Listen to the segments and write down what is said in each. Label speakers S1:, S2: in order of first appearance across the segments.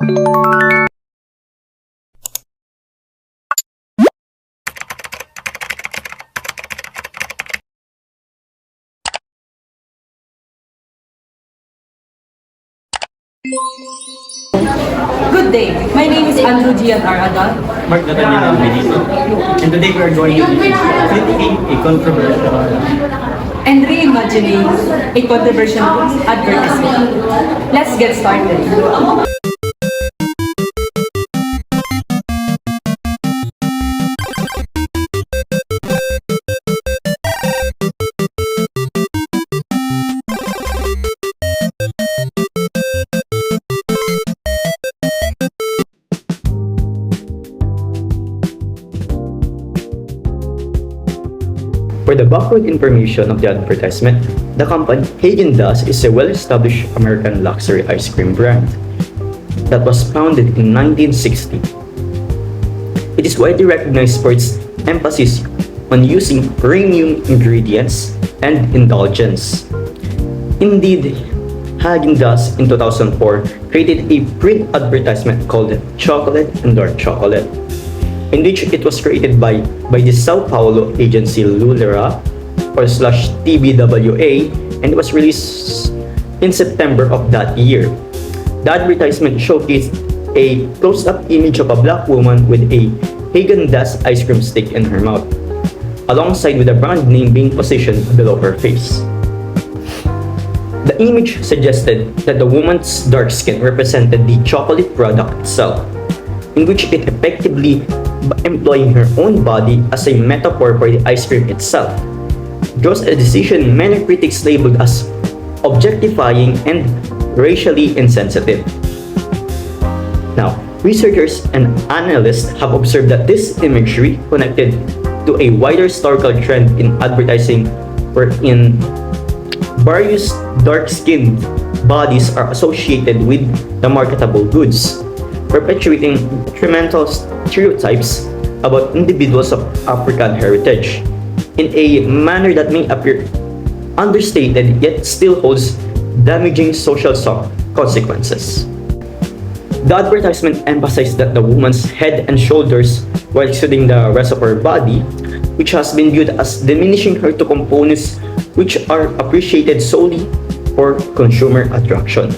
S1: Good day. My name is Adan Adan.
S2: Mark Nathaniel Benito. And today we are going to be critiquing a controversial
S1: And reimagining a controversial advertisement. Let's get started.
S2: For the background information of the advertisement, the company Häagen-Dazs is a well-established American luxury ice cream brand that was founded in 1960. It is widely recognized for its emphasis on using premium ingredients and indulgence. Indeed, Häagen-Dazs in 2004 created a print advertisement called Chocolate and Dark Chocolate, in which it was created by the Sao Paulo agency Lulera or slash TBWA, and it was released in September of that year. The advertisement showcased a close-up image of a black woman with a Häagen-Dazs ice cream stick in her mouth, alongside with the brand name being positioned below her face. The image suggested that the woman's dark skin represented the chocolate product itself, in which it effectively employing her own body as a metaphor for the ice cream itself, draws a decision many critics labeled as objectifying and racially insensitive. Now, researchers and analysts have observed that this imagery connected to a wider historical trend in advertising wherein various dark-skinned bodies are associated with the marketable goods, perpetuating detrimental stereotypes about individuals of African heritage in a manner that may appear understated yet still holds damaging social consequences. The advertisement emphasized that the woman's head and shoulders were exceeding the rest of her body, which has been viewed as diminishing her to components which are appreciated solely for consumer attraction.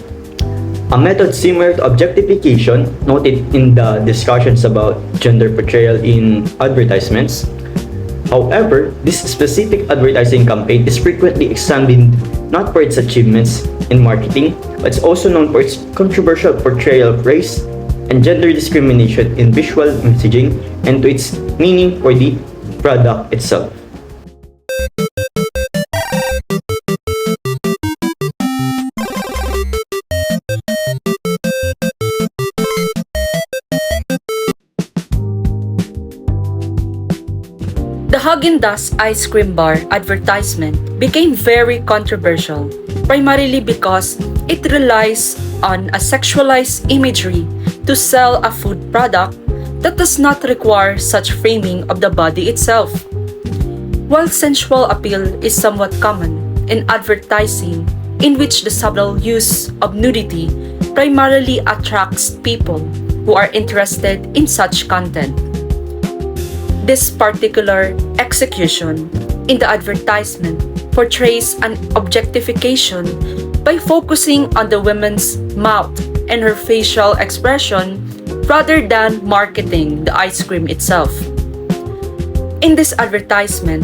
S2: A method similar to objectification noted in the discussions about gender portrayal in advertisements. However, this specific advertising campaign is frequently examined not for its achievements in marketing, but it's also known for its controversial portrayal of race and gender discrimination in visual messaging and to its meaning for the product itself.
S1: The Häagen-Dazs ice cream bar advertisement became very controversial, primarily because it relies on a sexualized imagery to sell a food product that does not require such framing of the body itself. While sensual appeal is somewhat common in advertising, in which the subtle use of nudity primarily attracts people who are interested in such content. This particular execution in the advertisement portrays an objectification by focusing on the woman's mouth and her facial expression rather than marketing the ice cream itself. In this advertisement,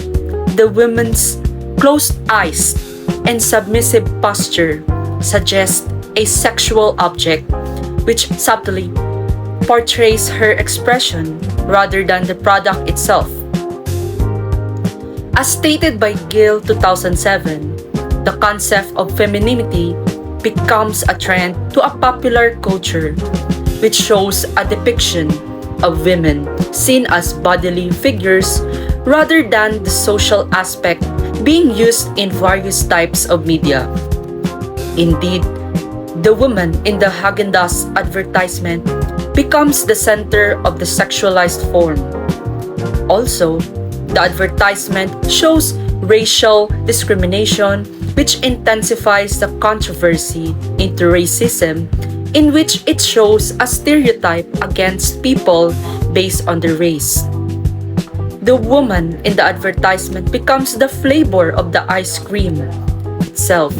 S1: the woman's closed eyes and submissive posture suggest a sexual object which subtly portrays her expression rather than the product itself. As stated by Gill 2007, the concept of femininity becomes a trend to a popular culture which shows a depiction of women seen as bodily figures rather than the social aspect being used in various types of media. Indeed, the woman in the Häagen-Dazs advertisement becomes the center of the sexualized form. Also, the advertisement shows racial discrimination, which intensifies the controversy into racism in which it shows a stereotype against people based on their race. The woman in the advertisement becomes the flavor of the ice cream itself,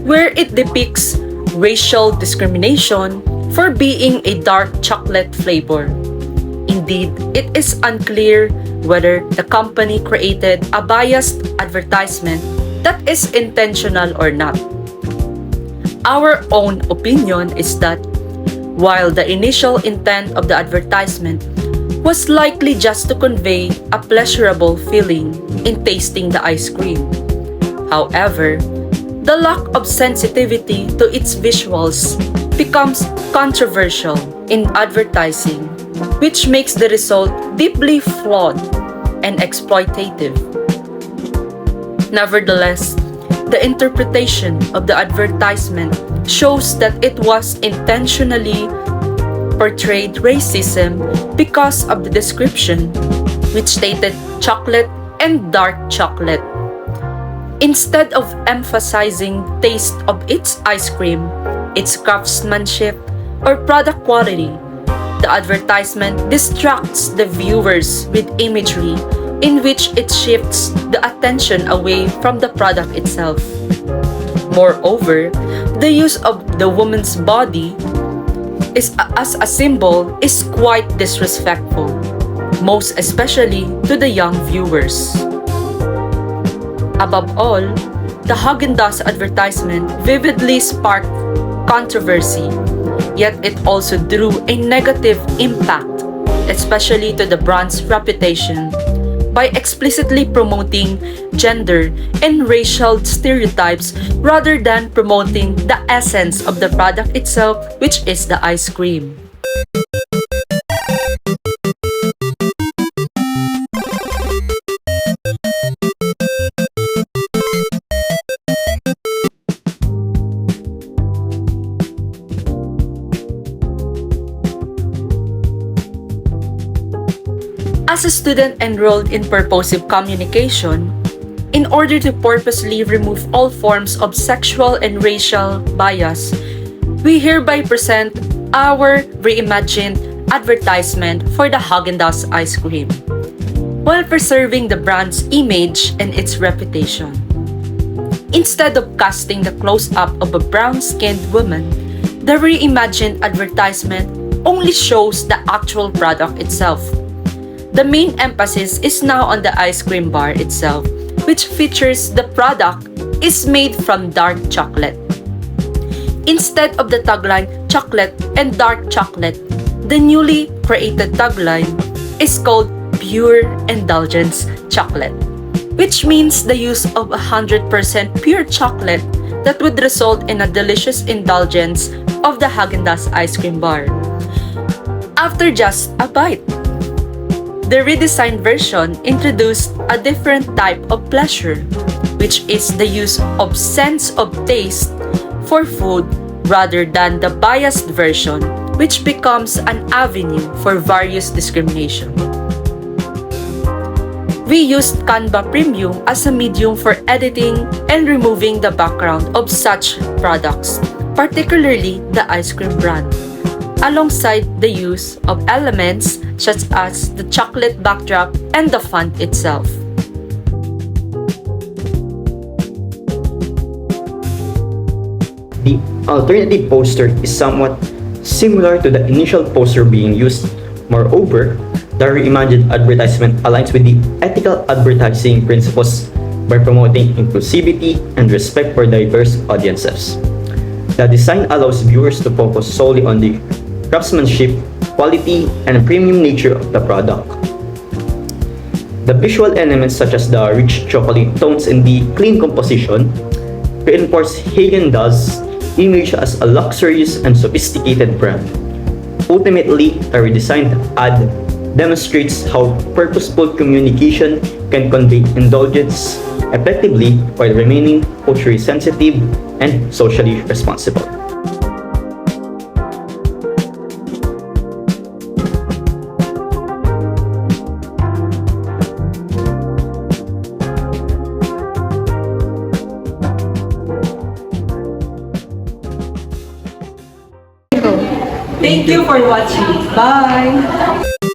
S1: where it depicts racial discrimination for being a dark chocolate flavor. Indeed, it is unclear whether the company created a biased advertisement that is intentional or not. Our own opinion is that while the initial intent of the advertisement was likely just to convey a pleasurable feeling in tasting the ice cream, however, the lack of sensitivity to its visuals becomes controversial in advertising, which makes the result deeply flawed and exploitative. Nevertheless, the interpretation of the advertisement shows that it was intentionally portrayed racism because of the description, which stated chocolate and dark chocolate. Instead of emphasizing taste of its ice cream, its craftsmanship, or product quality, the advertisement distracts the viewers with imagery in which it shifts the attention away from the product itself. Moreover, the use of the woman's body as a symbol is quite disrespectful, most especially to the young viewers. Above all, the Haagen-Dazs advertisement vividly sparked controversy, yet it also drew a negative impact, especially to the brand's reputation, by explicitly promoting gender and racial stereotypes rather than promoting the essence of the product itself, which is the ice cream. As a student enrolled in purposive communication, in order to purposely remove all forms of sexual and racial bias, we hereby present our reimagined advertisement for the Haagen-Dazs ice cream, while preserving the brand's image and its reputation. Instead of casting the close-up of a brown-skinned woman, the reimagined advertisement only shows the actual product itself. The main emphasis is now on the ice cream bar itself, which features the product is made from dark chocolate. Instead of the tagline, chocolate and dark chocolate, the newly created tagline is called Pure Indulgence Chocolate, which means the use of 100% pure chocolate that would result in a delicious indulgence of the Haagen-Dazs ice cream bar after just a bite. The redesigned version introduced a different type of pleasure, which is the use of sense of taste for food rather than the biased version, which becomes an avenue for various discrimination. We used Canva Premium as a medium for editing and removing the background of such products, particularly the ice cream brand, alongside the use of elements such as the chocolate backdrop and the font itself.
S2: The alternative poster is somewhat similar to the initial poster being used. Moreover, the reimagined advertisement aligns with the ethical advertising principles by promoting inclusivity and respect for diverse audiences. The design allows viewers to focus solely on the craftsmanship, quality, and premium nature of the product. The visual elements such as the rich chocolate tones and the clean composition reinforce Haagen-Dazs' image as a luxurious and sophisticated brand. Ultimately, the redesigned ad demonstrates how purposeful communication can convey indulgence effectively while remaining culturally sensitive and socially responsible.
S1: for watching. Bye!